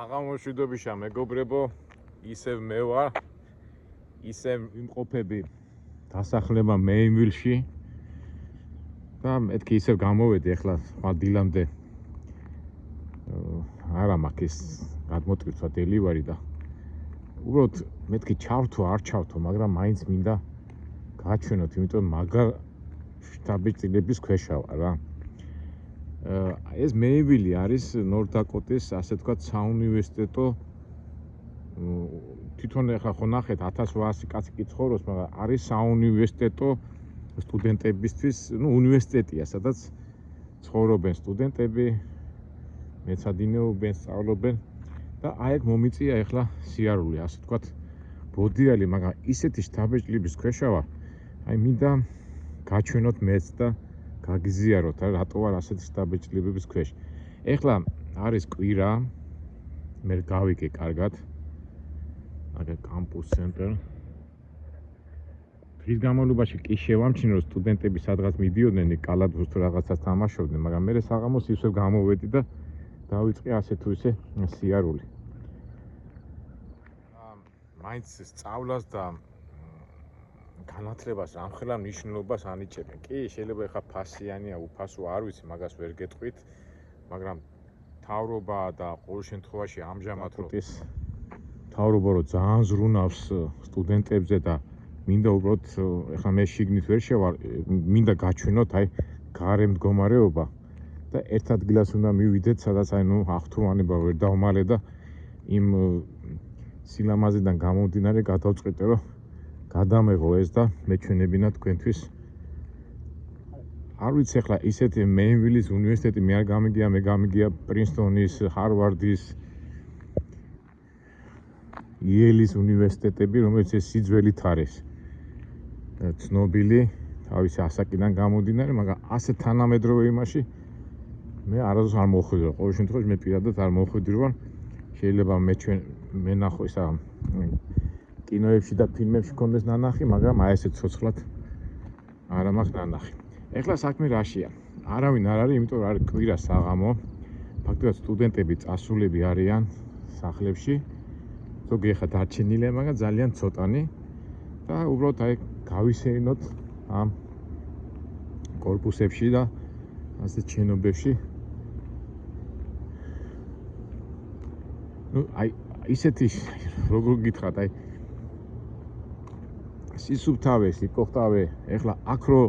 საღამოშვიდობიშა მეგობრებო, ისევ მე ვარ, ისევ იმყოფები დასახლება მეინვილში და მეთქი ისევ გამოვედი ახლა სხვა დილამდე არა მაქვს გადმოტვირთვა დელივარი და უბრალოდ მეთქი ჩავთო არ ჩავთო, მაგრამ მაინც მინდა გაჩვენოთ, იმიტომ მაგარ შტაბ-ბიჭდების ქვეშა ვარ რა. ეს მეინვილი არის ნორთ-დაკოტის, ასე ვთქვათ, საუნივერსიტეტო თვითონ ახლა ხო ნახეთ 1800 კაცი კი ცხოვრობს, მაგრამ არის საუნივერსიტეტო სტუდენტებისთვის, უნივერსიტეტია, სადაც ცხოვრობენ სტუდენტები, მეცადინეობენ, სწავლობენ და აი ეგ მომიწია ახლა სიარული, ასე ვთქვათ, ბოდიალი, მაგრამ ისეთი შთაბეჭდილების ქვეშა ვარ, აი მინდა გაჩვენოთ მეც და გაგიზიაროთ, რატო ვარ ასეთი შთაბეჭდილების ქვეშ. ეხლა არის კვირა, მე გავიგე კარგად. აგ კამპუს ცენტრი. დღის განმავლობაში კი შევამჩნიე, რომ სტუდენტები სადღაც მიდიოდნენ, კალათბურთს თუ რაღაცას თამაშობდნენ, მაგრამ მე საღამოს ისევ გამოვედი და დავიწყე ასე თუ ისე სიარული. მაინც სწავლას და განათლებას რამხელა მნიშვნელობას ანიჭებენ. კი, შეიძლება ეხა ფასიანია, უფასო არ ვიცი, მაგას ვერ გეტყვით, მაგრამ მთავრობა და ყოველ შემთხვევაში ამჟამად რო მთავრობა რო ძალიან ზრუნავს სტუდენტებზე და მინდა უბრალოდ ეხლა მე შიგნით ვერ შევარ, მინდა გაჩვენოთ აი გარე მდგომარეობა და ერთ ადგილას უნდა მივიდეთ, სადაც აი აღთუმანება ვერ დავმალე და იმ სილამაზიდან გამომდინარე გადავწყვეტე, რომ გადამეღო ეს და მეჩვენებინა თქვენთვის. არ ვიცი ახლა ისეთი მეინვილის უნივერსიტეტი მე არ გამიგია, მე გამიგია პრინსტონის, ჰარვარდის, იელის უნივერსიტეტები, რომელიც ეს სიძველით არის ცნობილი თავისი ასაკიდან გამომდინარე, მაგრამ ასე თანამედროვე იმაში მე არასდროს არ მოხვედრე. ყოველ შემთხვევაში მე პირადად არ მოხვედრი ვარ. შეიძლება მე ნახო ისა კინოებში და ფილმებში კონდეს ნანახი, მაგრამ აი ესე ცოცხლად არა მაქვს ნანახი. ეხლა საქმე რაშია? არავინ არ არის, იმიტომ რომ არის კვირა საღამო. ფაქტობრივად სტუდენტები წასულები არიან სახლებში. ზოგი ახლა დარჩენილია, მაგრამ ძალიან ცოტანი და უბრალოდ აი გავისეირნოთ ამ კორპუსებში და ასე შენობებში. აი ისეთი როგორ გითხრათ, აი სისუფთავეს იკოხტავე, ეხლა აქ რო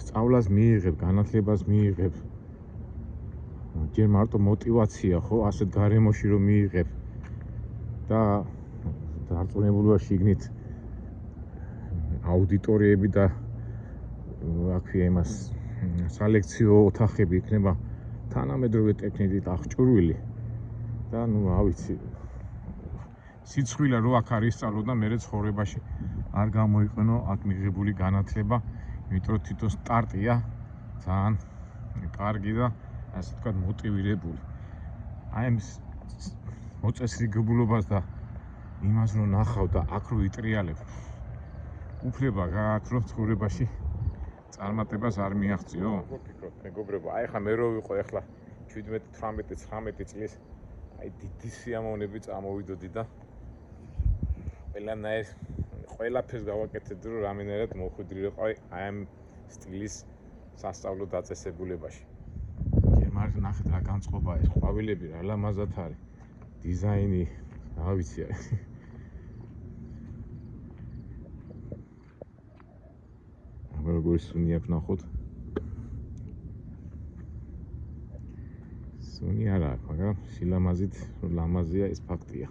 სწავლას მიიღებ, განათლებას მიიღებ, ჯერ მარტო мотиваცია ხო, ასეთ გარემოში რომ მიიღებ და დარწმუნებულია შიგნით აუდიტორიები და აქვე იმას სალექციო ოთახები იქნება თანამედროვე ტექნიკით აღჭურვილი და ავიცი სიცხვილა რო აქ არის სწავლო და მე ცხოვრებაში არ გამოიყენო აქ მიღებული განათლება, იმიტომ რომ თვითონ სტარტია ძალიან კარგი და ასე ვთქვათ მოტივირებული. აი ამ მოწესრიგებულობას და იმას რომ ნახავ და აქ რო იტრიალებ, უფლება გააქვს რომ ცხოვრებაში წარმატებას არ მიაღწიო. ვფიქრობ, მეგობრებო, აი ხა მე რო ვიყო ახლა 17-18-19 წლის, აი დიდი სიამოვნები წამოვიდოდი და ყველაფერს გავაკეთებდი, რომ რამენერად მოხვედრილიყო აი ამ სტილის სასწავლო დაწესებულებაში. ჯერ ნახეთ რა განწყობაა ეს ყვავილები, რა ლამაზად არის. დიზაინი, რა ვიცი. აბა როგორი სუნი აქვს ნახოთ. სუნი არ აქვს, მაგრამ სილამაზით ლამაზია, ეს ფაქტია.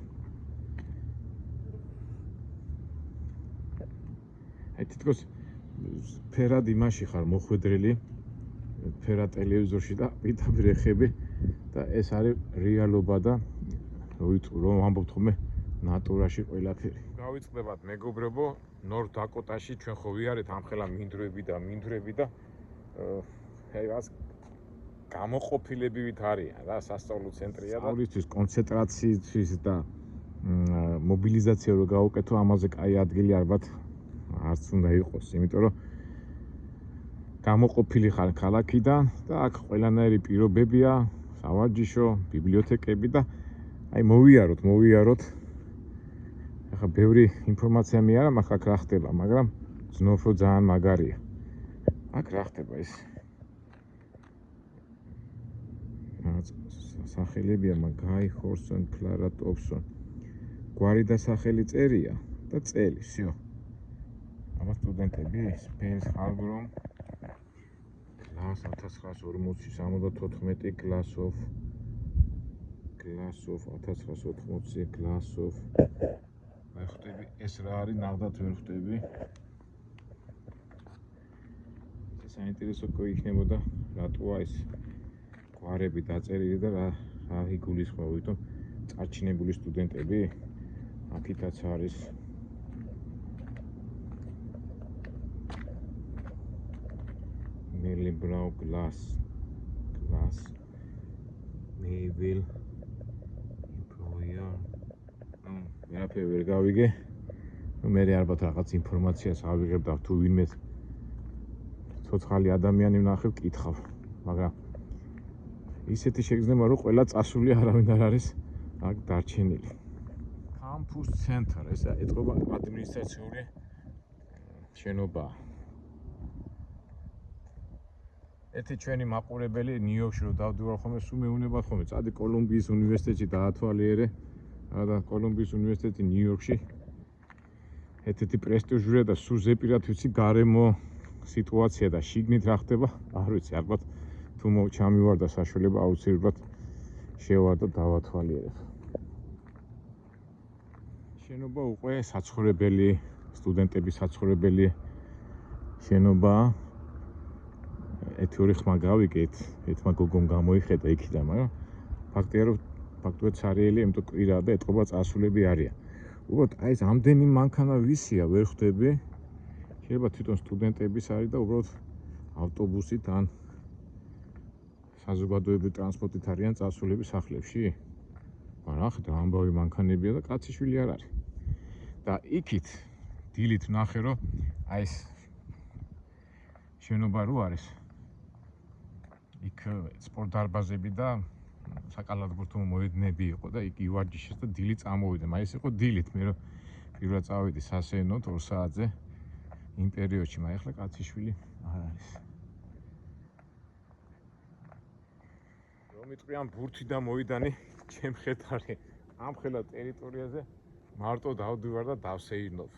აი თითქოს ფერად იმაში ხარ მოხვედრილი, ფერად ტელევიზორში და პირდაპირ ეხები და ეს არის რეალობა და რომ ვამბობთ ხოლმე ნატურაში ყველაფერი. გავიწყდებათ მეგობრებო, ნორთ-დაკოტაში ჩვენ ხო ვიარეთ ამხელა მინდვრები და აი რას გამოყოფილებივით არიან რა, სასწავლო ცენტრია და სწავლისთვის, კონცენტრაციისთვის და მობილიზაცია რო გავუკეთო, ამაზე კაი ადგილი ალბათ არც უნდა იყოს, იმიტომ რომ გამოყოფილი ხარ ქალაქიდან და აქ ყველანაირი პირობებია, სავარჯიშო, ბიბლიოთეკები და აი მოვიაროთ. ახლა ბევრი ინფორმაცია მიარა მაგ აქ რა ხდება, მაგრამ ძნობ რომ ძალიან მაგარია. აქ რა ხდება ეს? სახელებია მაგ ჰორსონ, კლარა ტოფსონ. გვარი და სახელი წერია და წელი, всё. აბა სტუდენტები, სპენს ჰალგრომ კლას 1940-74 class of 1980 class of აი ხვდები ეს რა არის ნახდათ ვერ ხვდები ეს საინტერესო იქნებოდა რატოა ეს გვარები დაწერილი და რა იგულისხმება ვითომ წარჩინებული სტუდენტები აქითაც არის Merlin Brown glass Mayville employer ვერაფერი ვერ გავიგე მე ალბათ რაღაც ინფორმაციას ავიღებ და თუ ვინმე ცოცხალი ადამიანი ვნახებ კითხავ მაგრამ ისეთი შეგრძნება რომ ყველა წასული არავინ არ არის აქ დარჩენილი campus center ეს ეთყობა ადმინისტრაციული შენობა ერთი ჩვენი მაყურებელი ნიუ-იორკში რომ დავდივარ ხოლმე სულ მეუბნებათ ხოლმე წადი კოლუმბიის უნივერსიტეტში დაათვალიერე და კოლუმბიის უნივერსიტეტი ნიუ-იორკში ერთ-ერთი პრესტიჟურია და სულ ზეპირად ვიცი გარემო სიტუაცია და შიგნით რა ხდება არ ვიცი ალბათ თუ ჩამივარ და საშუალება აუცილებლად შევარ და დავათვალიერებ შენობა უკვე საცხოვრებელი სტუდენტების საცხოვრებელი შენობა ეთიური ხმა გავიგეთ, ერთმა გოგომ გამოიხედა იქიდან, მაგრამ ფაქტია რომ ფაქტობრივად სარიელი, იმიტომ კვირა და ეთყობა წასულები არიან. უბრალოდ აი ეს ამდენი მანქანა ვისია, ვერ ხვდები. შეიძლება თვითონ სტუდენტების არის და უბრალოდ ავტობუსით ან საზოგადოებრივი ტრანსპორტით არიან წასულები სახლებში. მაგრამ ახლა ამბავი მანქანებია და კაციშვილი არ არის. და იქით დილით ვნახე რომ აი ეს შენობა რო არის იქ სპორტ დარბაზები და საკალათბურთო მოედნები იყო და იქ ივარჯიშეს და დილით წამოვიდე. მაინც იყო დილით, მე რომ პირველად წავედი სასეენოდ 2 საათზე იმ პერიოდში, მაგრამ ახლა კაციშვილი არ არის. რომ მიტყვი ამ ბურთი და მოედანი ჩემხედარი ამ ხელა ტერიტორიაზე მარტო დავდივარ და დავსეირნობ.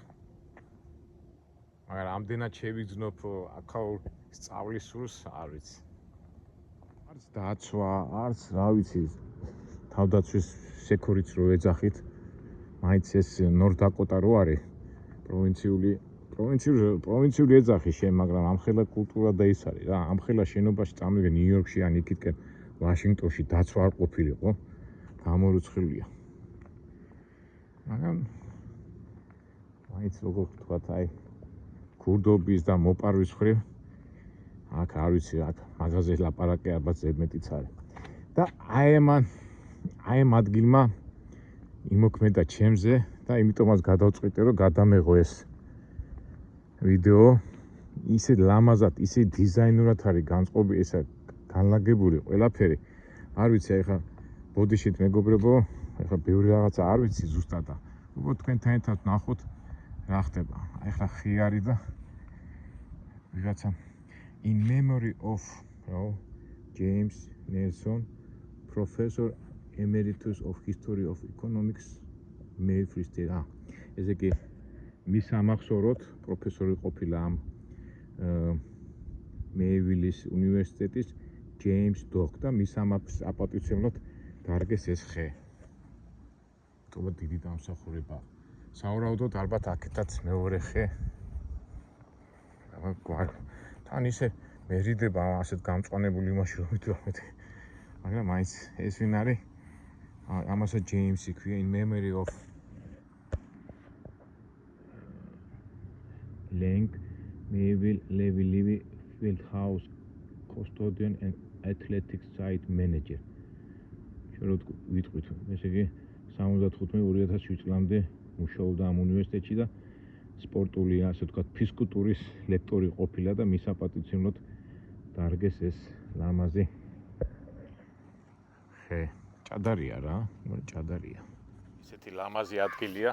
მაგრამ ამდენად შევიგრძნობ აქაურ სწავლის სურს არ ვიცი. არც დაცვა, არც რა ვიცი, თავდაცვის სექურიც რო ეძახით, მაინც ეს ნორთ-დაკოტა რო არის, პროვინციული ეძახი შენ, მაგრამ ამხელა კულტურა და ის არის რა, ამხელა შენობაში წამივიდე ნიუ-იორკში ან იქითკენ ვაშინგტონში დაცვა არ ყოფილიყო, გამორიცხულია. მაგრამ მაინც როგორ ვთქვათ, აი ქურდობის და მოპარვის ხრი აქ არ ვიცი აქ მაღაზიას ლაპარაკი ალბათ ზედმეტიც არის და აი ამ ადგილმა იმოქმედა ჩემზე და იმიტომაც გადავწყვიტე რომ გადამეღო ეს ვიდეო ისე ლამაზად ისე დიზაინურად არის განწყობილი ესა განლაგებული ყველაფერი არ ვიცი ახლა ბოდიშით მეგობრებო ახლა ბევრი რაღაცა არ ვიცი ზუსტად და უბრალოდ თქვენთან ერთად ნახოთ რა ხდება ახლა ხიარი და ვიღაცა In memory of James Nelson, Professor Emeritus of History of Economics, Mayville State. ესე იგი მის ამახსოვროდ პროფესორი ყოფილა ამ Mayville-ის უნივერსიტეტის James Dock და მის აპატივცემლად დარგეს ეს ხე. თუმცა დიდი დამსახურება. საურავდოთ ალბათ აქეთაც მეორე ხე. თან ისე მერიდება ასეთ გამწვანებული იმაში რომ ვიტყვით მაგრამ მაინც ეს ვინ არის ამასაც ჯეიმსი ქვია in memory of Lang Mayville Levy Fieldhouse custodian and athletic site manager შენ ვიტყვით ესე იგი 75-2007 წლამდე მუშაობდა ამ უნივერსიტეტში და სპორტული, ასე ვთქვათ, ფიზკულტურის ლექტორი ყოფილა და მის აპატივცემლად დარგეს ეს ლამაზი ხე. ჭადარია რა, ჭადარია. ისეთი ლამაზი ადგილია.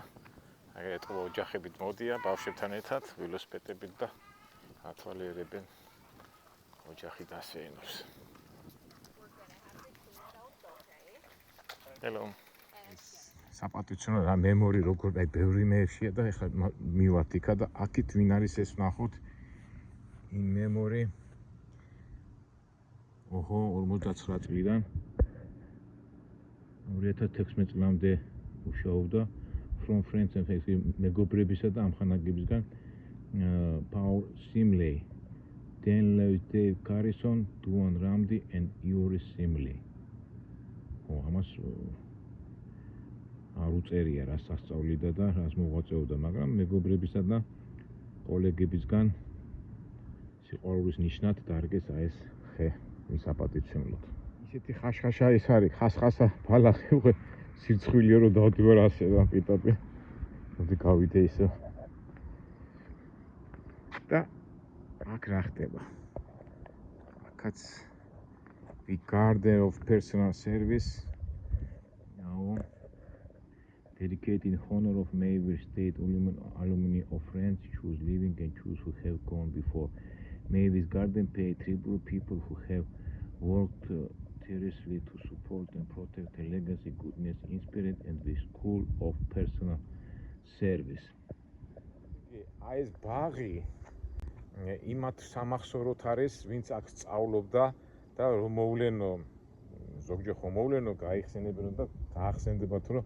ეტყობა ოჯახებით მოდიან ბავშვებთან ერთად, ველოსიპედებით და ათვალიერებენ ოჯახი დასეინოს. Hello. საპატიციო რა მემორი როგორ აი ბევრი მეებშია და ეხლა მივართ იქა და აქეთ ვინ არის ეს ვნახოთ. In memory. ოჰო 59 წლიდან 2016 წლამდე მუშაობდა from friends and მეგობრებისა და ამხანაგებისგან Paul Simley, Dan Lewis, Dave Carrison, Duane Ramsey and Yuri Simley. ამას არ უწერია რა სასწავლიდა და რას მოღვაწეობდა, მაგრამ მეგობრებისა და კოლეგებისგან სიყვარულის ნიშნად დარგეს ეს ხე მის აპატიციებლად. ისეთი ხაშხაშა ეს არის, ხასხასა ბალახი უკვე სირცხვილია რომ დავდივარ ასე და პიტაპი. მოდი გავიდე ისე. და აქ რა ხდება? აქაც Big Garden of Personal Service. Now dedicated in honor of Mayville State alumni of friends choose living and choose who have gone before. Mayville's Garden pay tribute people who have worked tirelessly to support and protect the legacy, goodness, inspired and the school of personal service. ეს ბაღი იმათ სამახსოვროთ არის, ვინც აქ სწავლობდა და რომ მოვლენო ზოგჯერ ხომ მოვლენო გაიხსენებინო და გაახსენდებათ რომ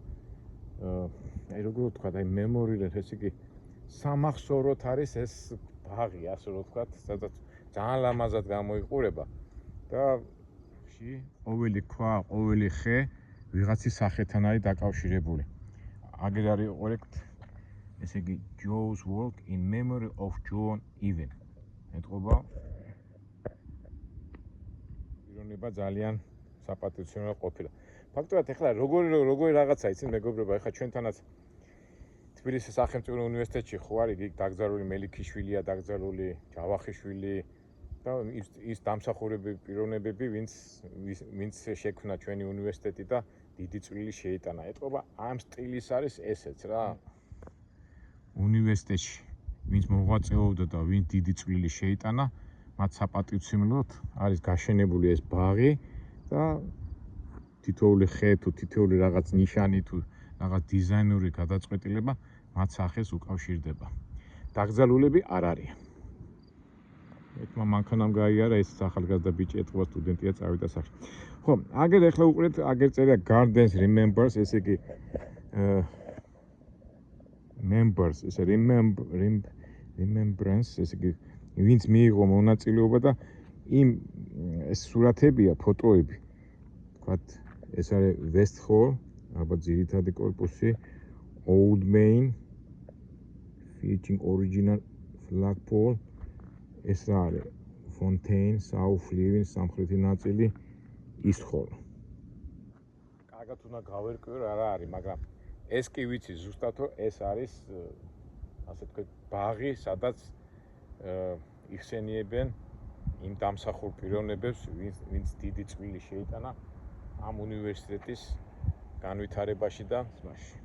აი როგორ ვთქვა აი მემორიად ესე იგი სამახსოვროთ არის ეს ბაღი ასე რომ ვთქვა სადაც ძალიან ლამაზად გამოიყურება და ყოველი ქვა, ყოველი ხე ვიღაცის სახელთან არის დაკავშირებული. აგერ არის ყოლექტ ესე იგი Joe's work in memory of John Even. ეტყობა ირონება ძალიან საპატიციო ყოფილა. ფაქტობრივად ეხლა როგორი რაღაცა იცით მეგობრებო, ეხლა ჩვენთანაც თბილისის სახელმწიფო უნივერსიტეტში ხო არის იქ დაკრძალული მელიქიშვილია, დაკრძალული ჯავახიშვილი და ის დამსახურებები პიროვნებები, ვინც შექმნა ჩვენი უნივერსიტეტი და დიდი წვლილი შეიტანა. ეტყობა ამ სტილის არის ესეც რა. უნივერსიტეტში ვინც მოღვაწეობდა და ვინც დიდი წვლილი შეიტანა, მათ საპატივცემლოდ არის გაშენებული ეს ბაღი და თითოეული ხე თუ თითოეული რაღაც ნიშანი თუ რაღაც დიზაინური გადაწყვეტილება მათ სახეს უკავშირდება. დაკრძალულები არ არიან. ეთმა მანქანამ გაიარა ეს ახალგაზრდა ბიჭი ეთყობა სტუდენტია წავიდა სახში. ხო, აგერ ეხლა უყურეთ, აგერ წერია Gardens Remembers, ესე იგი members, ესე remembrance, ესე იგი ვინც მიიღო მონაწილეობა და იმ ეს სურათებია, ფოტოები. თქვათ, ეს არის West Hall, ალბათ ძირითადი კორპუსი, Old Main, featuring original flagpole, ეს არის Fontaine, South Living, სამხრეთი ნაწილი, East Hall. კარგად უნდა გავერკვიო რა არის, მაგრამ ეს კი ვიცი ზუსტად რომ ეს არის ასე თქვა ბაღი, სადაც იხსენიებენ იმ დამსახურ პიროვნებებს, ვინც დიდი წვლილი შეიტანა ამ უნივერსიტეტის განვითარებაში და სმაში.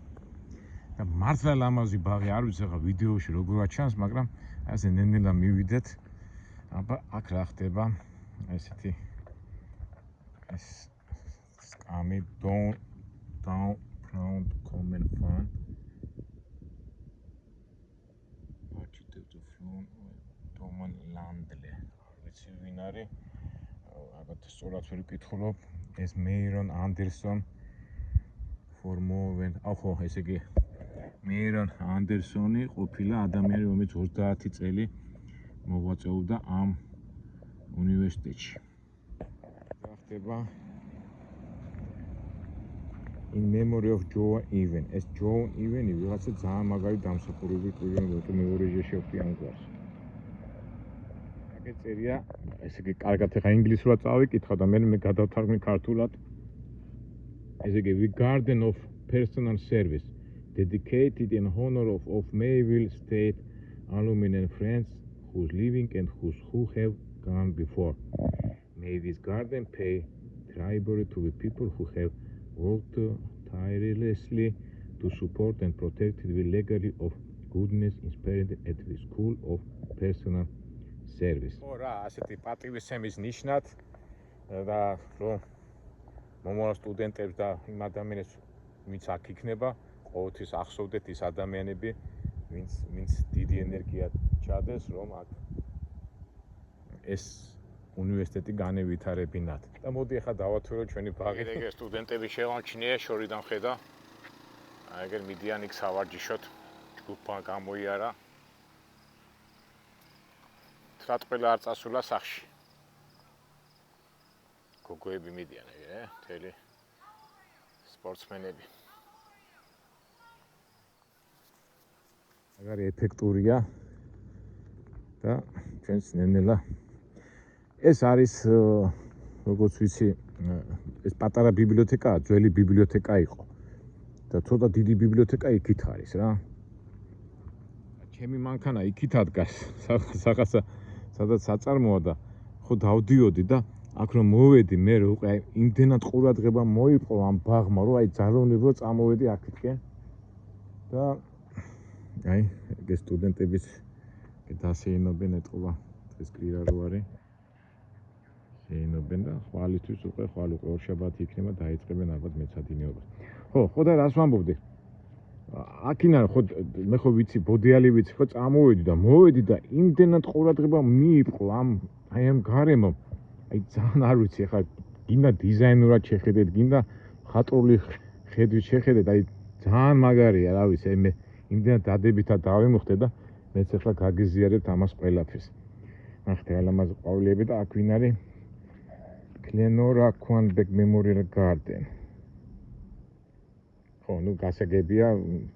და მართლა ლამაზი ბაღი არ ვიცი ახლა ვიდეოში როგორ აჩანს, მაგრამ ასე ნენელა მივიდეთ. აბა აქ რა ხდება? ესეთი ეს სკამი down proud common fun. Roman Landle. ვიცი ვინ არის? ალბათ სწორად ვერ ვკითხულობ. ეს Meyron Anderson for more than ხო, ესე იგი Meyron Anderson-ი ყოფილა ადამიანი, რომელიც 30 წელი მოღვაწეობდა ამ უნივერსიტეტში. რა ხდება? In memory of Joe Even. ეს Joe Even-ი ვიღაცა ძალიან მაგარი დამსახურებული პიროვნება მეორეჯერ შევხვდი ამ გვარს. აგერ წერია, ესე იგი კარგად ახლა ინგლისურად წავიკითხა და მე გადავთარგმნი ქართულად. ესე იგი The Garden of Personal Service, dedicated in honor of Mayville State alumni and friends who's living and who have gone before. Mayville's Garden pay tribute to the people who have worked tirelessly to support and protect the legacy of goodness inspired at the School of Personal Service. ხო რა, ასეთი პატივისცემის ნიშნად და რომ მომავალ სტუდენტებს და იმ ადამიანებს ვინც აქ იქნება, ყოველთვის ახსოვდეთ ის ადამიანები, ვინც დიდი ენერგია ჩადეს, რომ აქ ეს უნივერსიტეტი განევითარებინათ. და მოდი ახლა დავათვალოთ ჩვენი ბაღი. ეგ სტუდენტები შევამჩნიე, შორიდან ხედა. აი ეგერ მიდიან იქ სავარჯიშოდ, ჯგუფმა გამოიარა. თრათ ყველა არ წასულა სახლში. გოგოები მიდიან ეგრე, მთელი სპორტსმენები. აგარი ეფექტურია და ჩვენს ნენელა ეს არის როგორც ვიცი ეს პატარა ბიბლიოთეკაა, ძველი ბიბლიოთეკა იყო და ცოტა დიდი ბიბლიოთეკა იქით არის რა. ჩემი მანქანა იქით ადგას, რაღაცა სადაც საწარმოა და ხო დავდიოდი და აქ რომ მოვედი მე უკვე იმდენად ყურადღება მოიპყრო ამ ბაღმა, რომ აი ძალოვნებო წამოვედი აქეთკენ და აი ეგ სტუდენტების დასეინობენ ეთყობა დღეს კვირა რო არის შეინობენ და ხვალისთვის უკვე ხვალ უკვე ორშაბათი იქნება დაიწყებენ ალბათ მეცადინეობას. ხო და რას ვამბობდი? აქინა ხო მე ხო ვიცი ბოდიალი ვიცი ხო წამოვედი და მოვედი და იმდენად ყურადღება მიიპყრო აი ამ გარემო აი ძალიან არ ვიცი ახლა გინდა დიზაინურად შეხედეთ გინდა ხატრული ხედვით შეხედეთ აი ძალიან მაგარია რა ვიცი აი მე იმდენად დადებითად დავიმუხტე და მეც ახლა გაგიზიარებთ ამას ყველაფერს. ნახეთ რა ლამაზი ყვავილები და აქ ვინ არის Glenora Quanbeck Memorial Garden. ხო, ნუ გასაგებია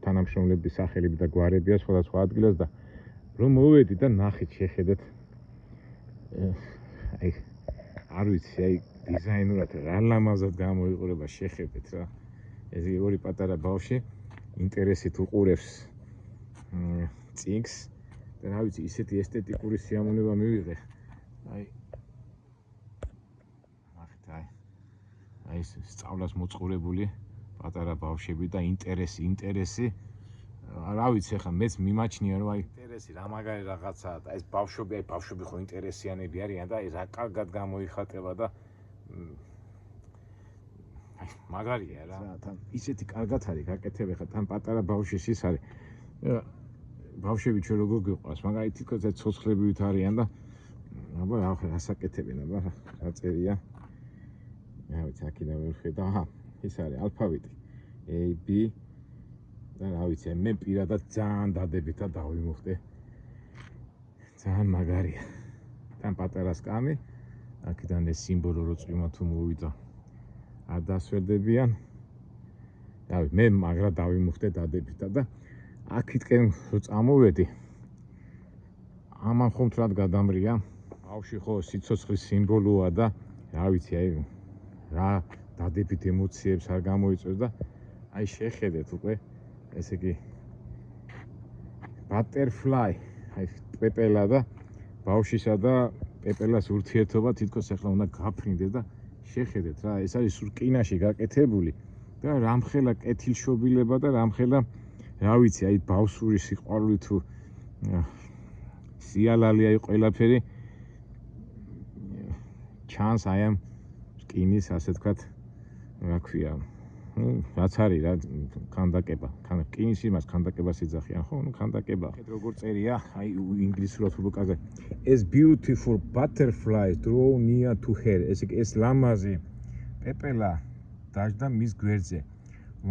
თანამშრომლების სახელები და გვარებია სხვადასხვა ადგილას და რომ მოვედი და ნახეთ შეხედეთ აი არ ვიცი აი დიზაინურად რა ლამაზად გამოიყურება შეხედეთ რა. ეს ორი პატარა ბავშვი ინტერესით უყურებს წიგნს და რა ვიცი ისეთი ესთეტიკური სიამოვნება მივიღე. აი აი ეს სწავლას მოწყურებული პატარა ბავშვები და ინტერესი რა ვიცი ახლა მეც მიმაჩნია რომ აი ინტერესი რა მაგარი რაღაცაა და ეს ბავშვები ხო ინტერესიანები არიან და აი რა კარგად გამოიხატება და აი მაგარია რა თან ისეთი კარგად არის გაკეთები ხა თან პატარა ბავშვის ის არის ბავშვები ჩვენ როგორ გიყვარს მაგარი თითქოს ეს ცოცხლებივით არიან და აბა რა ასაკეთებენ აბა რა წერია რა ვიცი აქედან ვერ ხედა აჰა ეს არის ალფავიტი A B და რა ვიცი მე პირადად ძალიან დადებითად დავიმუხტე ძალიან მაგარია თან პატარა სკამი აქედან ეს სიმბოლო რო წვიმა თუ მოვიდა არ დასვერდებიან რა ვიცი მე მაგრა დავიმუხტე დადებითად და აქეთკენ რო წამოვედი ამან ხომ თრად გადამრია ბავშვი ხო სიცოცხლის სიმბოლოა და რა ვიცი აი რა დადებით ემოციებს არ გამოიწვევს და აი შეხედეთ უკვე ესე იგი butterfly აი პეპელა და ბავშვისა და პეპელას ურთიერთობა თითქოს ახლა უნდა გაფრინდეს და შეხედეთ რა ეს არის სურკინაში გაკეთებული და რამხელა კეთილშობილება და რამხელა რა ვიცი აი ბავშვური სიყვარული თუ სიალალი აი ყველაფერი ჩანს აი ამ რკინის ასე ვთქვათ რა ქვია ну რაც არის რა ქანდაკება რკინის იმას ქანდაკებას იძახიან ხო ну ქანდაკება როგორ წერია აი ინგლისურად უფრო კარგად as beautiful butterflies draw near to her ეს ლამაზი პეპელა დაждდა მის გვერდზე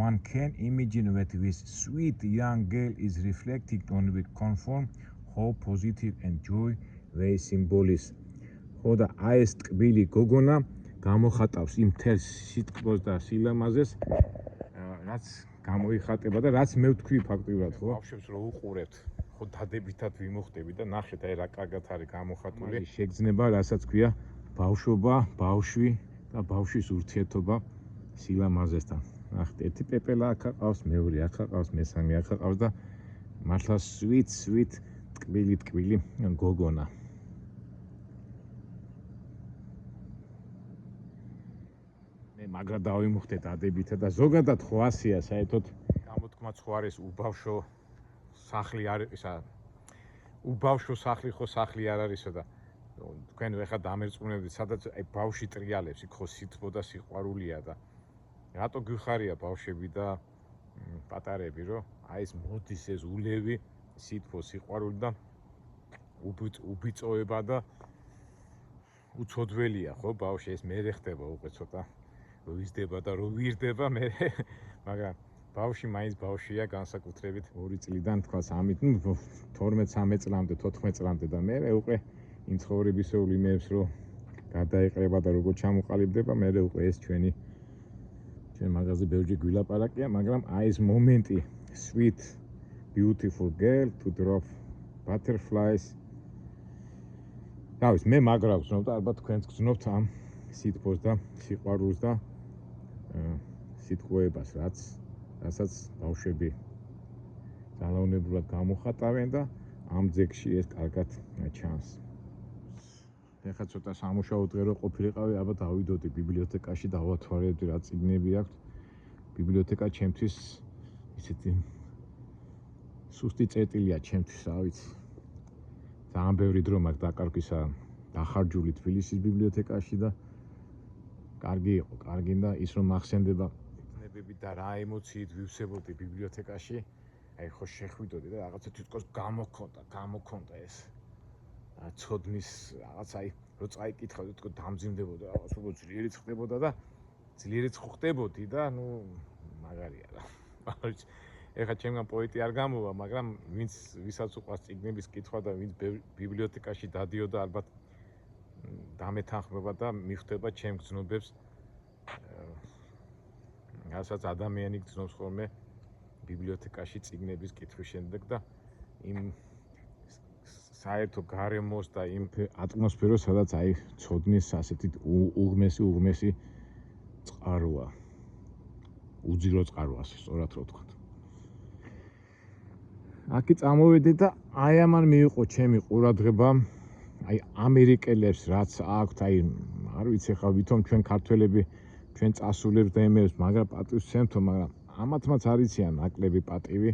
one can imagine that this sweet young girl is reflecting on the conform how positive and joy they symbolize ხო და აი ეს ტკბილი გოგონა გამოხატავს იმ თელს სიტყვას და სილამაზეს რაც გამოიხატება და რაც მე ვთქვი ფაქტიურად ხო ბავშვებს რო უყურებთ ხო დადებითად ვიმუხტები და ნახეთ აი რა კარგად არის გამოხატული შეგრძნება რასაც ქვია ბავშვობა ბავშვი და ბავშვის ურთიერთობა სილამაზესთან ნახეთ ერთი პეპელა აქ ყავს მეორე აქ ყავს მესამე აქ ყავს და მართლა სვით ტკბილი გოგონა მაგრა დავიმუხდე დადებითა და ზოგადად ხო ასია საერთოდ გამოთქმაც ხო არის უბავშო სახლი არ ისა უბავშო სახლი ხო სახლი არ არისო და თქვენ ეხლა დამერწმუნებდით სადაც აი ბავში ტრიალებს იქ ხო სითბო და სიყვარულია და რატო გიხარია ბავშვები და პატარები რომ აი ეს მოდის ეს ულევი სითბო სიყვარული და უბიწოება და უცოდველია ხო ბავშვი ეს მერე ხდება უკვე ცოტა რო იზრდება და რო ვირდება მე მაგრამ ბავშვი მაინც ბავშვია განსაკუთრებით 2 წლიდან თქვა 12-13 წლამდე 14 წლამდე და მე უკვე იმ ცხოვრებისეულ იმებს რო გადაეყრება და როგორ ჩამოყალიბდება მე უკვე ეს ჩვენ მაღაზი ბევრი გვილაპარაკია მაგრამ აი ეს მომენტი sweet beautiful girl to drop butterflies დავით მე მაგრა ვზნობ და ალბათ თქვენც გზნობთ ამ სითბოს და სიყვარულს და სიტყვოებას რასაც ბავშვები ძალაუნებურად გამოხატავენ და ამ ძეგში ეს კარგად ჩანს. ეხლა ცოტა სამუშაო დღე რო ყოფილიყავი, ალბათ დავიდოდი ბიბლიოთეკაში დავათვალებდი რა წიგნები აქვს. ბიბლიოთეკა ჩემთვის ისეთი სუსტი წერტილია ჩემთვის, რა ვიცი. ძალიან ბევრი დრო მაქვს დაკარგვისა დახარჯული თბილისის ბიბლიოთეკაში და კარგი იყო, კარგი და ის რომ მახსენდება ნებები და რა ემოციით ვივსებოდი ბიბლიოთეკაში, აი ხო შეხვიდოდი და რაღაცა თვითონ გამოქონდა ეს ცოდნის რაღაც აი რო წაიკითხავდი თქო დამძიმდებოდა რაღაც უფრო ძლიერიც ხდებოდა და ძლიერიც ხდებოდი და ნუ მაგარია რა. ეხლა ჩემგან პოეტი არ გამოვა, მაგრამ ვისაც უყვარს წიგნების კითხვა და ვინც ბიბლიოთეკაში დადიოდა ალბათ დამეთანხმება და მიხვდება ჩემ გზნობებს. რასაც ადამიანი გზნობს ხოლმე ბიბლიოთეკაში წიგნების კითხვის შემდეგ და იმ საერთო გარემოს და იმ ატმოსფეროს, სადაც აი ცოდნის ასეთი უღმესი წყაროა. უძირო წყარო ასე სწორად რო ვთქვა. აქი წამოვედი და აი ამან მიიღო ჩემი ყურადღება, აი ამერიკელებს რაც აქვთ, აი არ ვიცი ხა ვითომ ჩვენ ქართველები ჩვენ წასულებს და ემებს მაგრამ პატივს ვცემთო, მაგრამ ამათმაც არიციან ნაკლები პატივი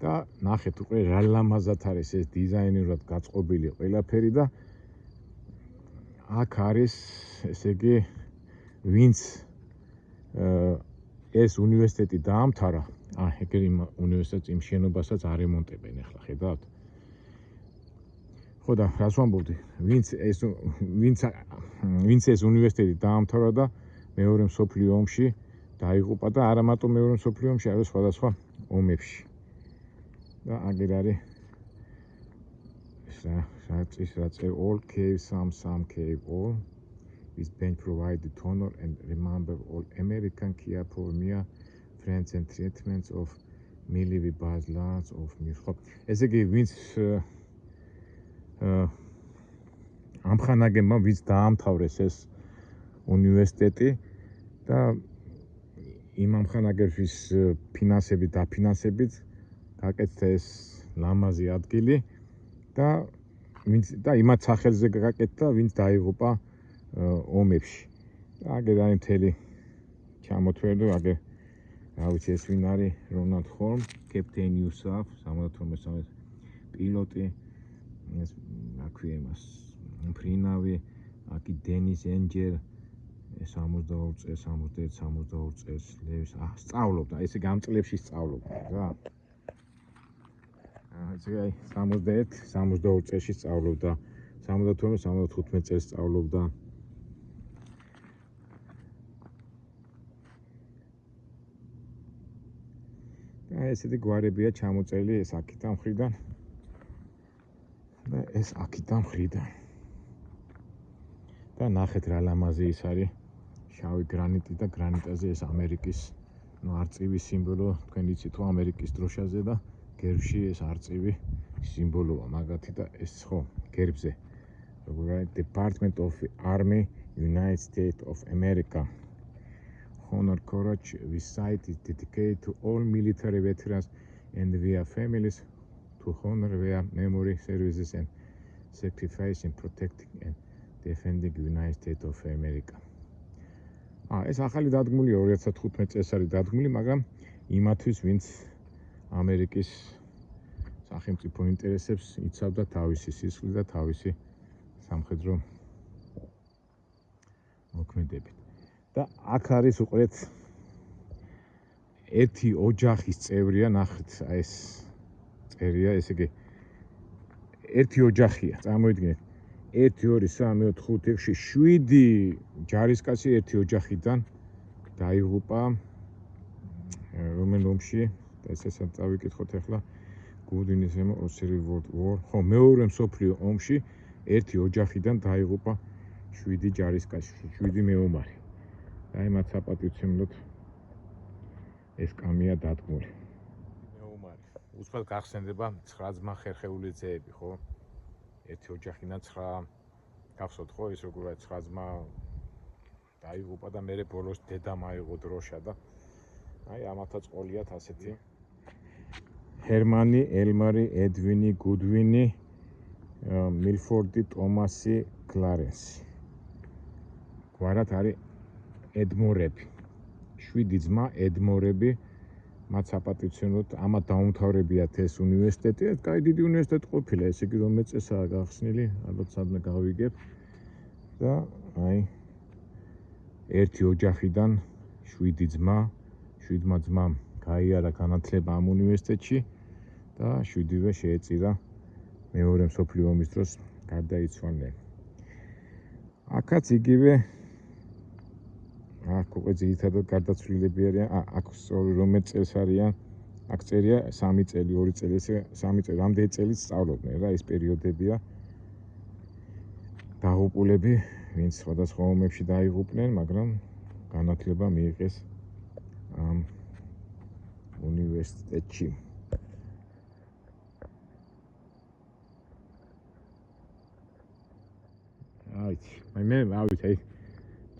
და ნახეთ უკვე რა ლამაზად არის ეს დიზაინერულად გაწყობილი ყველაფერი და აქ არის ესე იგი ვინც ეს უნივერსიტეტი დაამთავრა, ეგრე იმ უნივერსიტეტის იმ შენობასაც არემონტებენ ახლა, ხედავთ? ხო და რას ვამბობდი, ვინც ეს უნივერსიტეტი დაამთავრა და მეორე მსოფლიო ომში დაიღუპა და არა მარტო მეორე მსოფლიო ომში, არამედ სხვადასხვა ომებში. და აგერ არის რაც all cave some cave all is being provided honor and remember all American care for Mia friends and treatments of Millie Bazlars of Mirko. ესე იგი ვინც ამხანაგებმა ვინც დაამთავრეს ეს უნივერსიტეტი და იმ ამხანაგებების ფინანსებით დაფინანსებით გაკეთდა ეს ლამაზი ადგილი და იმათ სახელზე გაკეთდა, ვინც დაიღუპა ომებში. აგერ არის მთელი ჩამოთვლილი, აგერ რა ვიცი ეს ვინ არის, რონალდ ჰოლმ, კაპიტენ იუსაფ, 78 პილოტი, ეს რა ქვია იმას, ფრინავი, აკი დენის ენჯელ 62 წელს, 61-62 წელს ლევის სწავლობდა, ესე ამ წლებში სწავლობდა რა. ესე აი 61-62 წელში სწავლობდა, 72-75 წელს სწავლობდა. და ესეთი გვარებია ჩამოწერილი ეს აქიდან მხრიდან და ეს აქიდან მხრიდან. და ნახეთ რა ლამაზი ის არის, შავი გრანიტი და გრანიტაზე ეს ამერიკის არწივის სიმბოლო, თქვენ იცით თუ ამერიკის დროშაზე და გერბში ეს არწივი სიმბოლოა მაგათი და ეს ხო გერბზე როგორ არის Department of Army United States of America honor courage this site is dedicated to all military veterans and their families to honor their memory services and sacrifice in protecting and defending the United States of America. ეს ახალი დადგმული 2015 წელს არის დადგმული, მაგრამ იმათვის, ვინც ამერიკის სახელმწიფო ინტერესებს იცავდა თავისი სისხლით და თავისი სამხედრო მოქმედებით. და აქ არის უყურეთ ერთი ოჯახის წევრია, ნახეთ, ეს წერია, ესე იგი ერთი ოჯახია, წარმოიდგინეთ. 1 2 3 4 5 6 7 ჯარისკაცი ერთი ოჯახიდან დაიღუპა რომელ ომში და ესეც წავიკითხოთ ახლა გუდვინის Civil War, ხო, მეორე მსოფლიო ომში ერთი ოჯახიდან დაიღუპა 7 ჯარისკაცი, 7 მეომარი. და იმათ საპატივცემლოდ ეს კამია დადგმული. მეომარი. უცბად გახსენდება 9 ძმა ხერხეული ძეები, ხო? ერთი ოჯახიდან 9 გახსოვთ ხო ის როგორ არის 9 ძმა დაიღუპა და მერე ბოლოს დედა მაიღო დროშა და აი ამათაც ყოლიათ ასეთი ჰერმანი, ელმარი, ედვინი, გუდვინი, მილფორდი, ტომასი, კლარენსი. გვარად არის ედმორები. 7 ძმა ედმორები, მათ საპატივცემლოდ ამათ დაუმთავრებიათ ეს უნივერსიტეტი, კაი დიდი უნივერსიტეტი ყოფილა, ესე იგი რომ წესაა გახსნილი, ალბათ სადმე გავიგებ. და აი ერთი ოჯახიდან 7 ძმა, 7 ძმამ გაიარა განათლება ამ უნივერსიტეტში და 7-ვე შეეწირა მეორე მსოფლიო ომის დროს გარდაიცვალნენ. აქაც იგივე აქ უკვე ძირითადად გარდაცვლილები არიან, აქ რომელ წელს არიან, აქ წერია 3 წელი, 2 წელი, ესე 3 წელი, რამდენი წელი სწავლობდნენ რა, ეს პერიოდებია. დაღუპულები, ვინც სხვადასხვა ომებში დაიღუპნენ, მაგრამ განათლება მიიღეს ამ უნივერსიტეტში. აი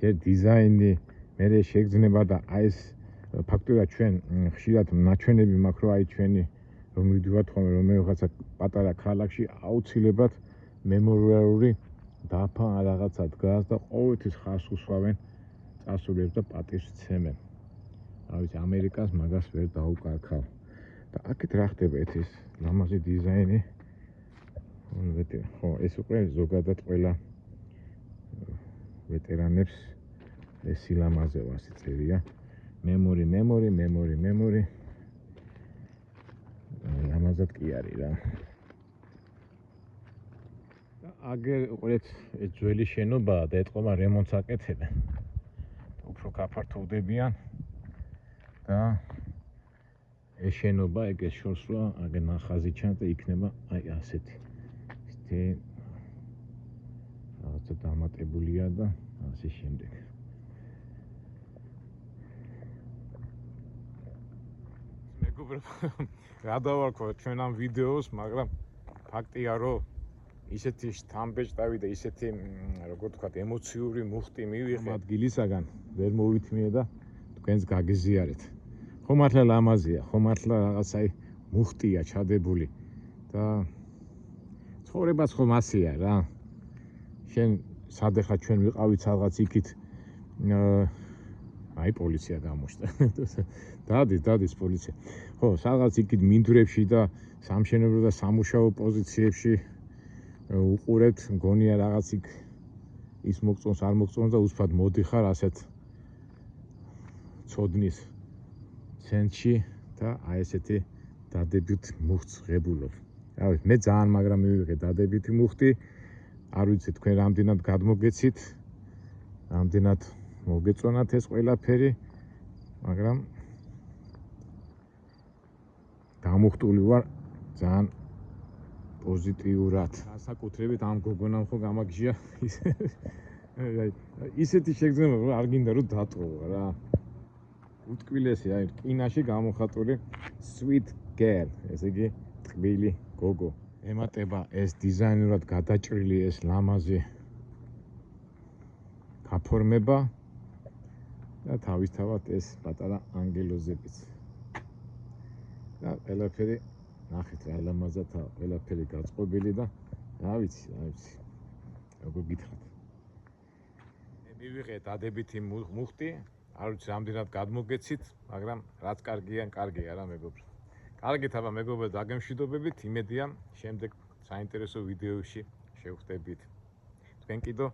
ჯერ დიზაინი მერე შეგრძნება და აი ეს ფაქტობრივად ჩვენ ხშირად ნაჩვენები მაქვს, რომ აი ჩვენი რომ მივდივართ ხოლმე რომელიღაცა პატარა ქალაქში აუცილებლად მემორიალური დაფა რაღაცა დგას და ყოველთვის ხაზს უსვავენ წასულებს და პატივს ცემენ. აი ამერიკას მაგას ვერ დაუკარქავ. და აქეთ რა ხდება ეს ლამაზი დიზაინი? ხო, ეს უკვე ზოგადად ყველა ვეტერანებს ეს სილამაზე ვასი წერია. მემორი. ლამაზად კი არის რა. აგერ უყურეთ ეს ძველი შენობაა და ეთყობა რემონტს აკეთებენ. უფრო გაფართოვდებიან და ეს შენობა ეგეს შორს რა აგერ ნახაზი ჩანს და იქნება აი ასეთი. რაღაცა დამატებულია და ასე შემდეგ. მეგობრებო, რა დავარქვა ჩვენ ამ ვიდეოს, მაგრამ ფაქტია რომ ისეთი შთამბეჭდავი და ისეთი როგორ ვთქვათ ემოციური მუხტი მივიღე ადგილისაგან ვერ მოვითმიე და თქვენს გაგიზიარეთ. ხო მართლა ლამაზია, ხო მართლა რაღაც აი მუხტია ჩადებული და ცხოვრებაც ხომ ასეა რა. შენ სადეხა ჩვენ ვიყავით რაღაც იქით აი პოლიცია გამოჩნდა. დადის პოლიცია. ხო, სადღაც იქით მინდვრებში და სამშენებლო და სამუშაო პოზიციებში უყურებთ, მგონია რაღაც იქ ის მოგწონს, არ მოგწონს და უცბად მოდიხარ ასეთ ცოდნის ცენტრში და აი ესეთი დადებითი მუხტს ღებულობ. რა ვიცი, მე ძალიან მაგრამ მივიღე დადებითი მუხტი. არ ვიცი თქვენ რამდენად გადმოგეცით, რამდენად მოგეწონათ ეს ყველაფერი, მაგრამ დამუხტული ვარ ძალიან პოზიტიურად. განსაკუთრებით ამ გოგონამ ხო გამაგზია ისეთი შეგრძნება რომ არ გინდა რომ დატყოვა რა. უტკბილესი აი კინაში გამოხატული sweet girl, ესე იგი ტკბილი გოგო. ემატება ეს დიზაინურად გადაჭრილი ეს ლამაზი გაფორმება და თავისთავად ეს პატარა ანგელოზებიც. და ყველაფერი ნახეთ რა ლამაზად ყველაფერი გაწყობილი და რა ვიცი, როგორ გითხრათ. მივიღეთ დადებითი მუხტი, არ ვიცი რამდენად გადმოგეცით, მაგრამ რაც კარგია რა მეგობრებო. კარგით აბა მეგობრებო, დაგემშვიდობებით, იმედია შემდეგ საინტერესო ვიდეოში შევხვდებით. თქვენ კიდო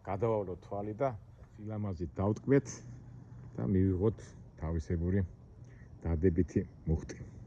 გადავავლოთ თვალი და სილამაზით დავტკბეთ და მივიღოთ თავისებური დადებითი მუხტი.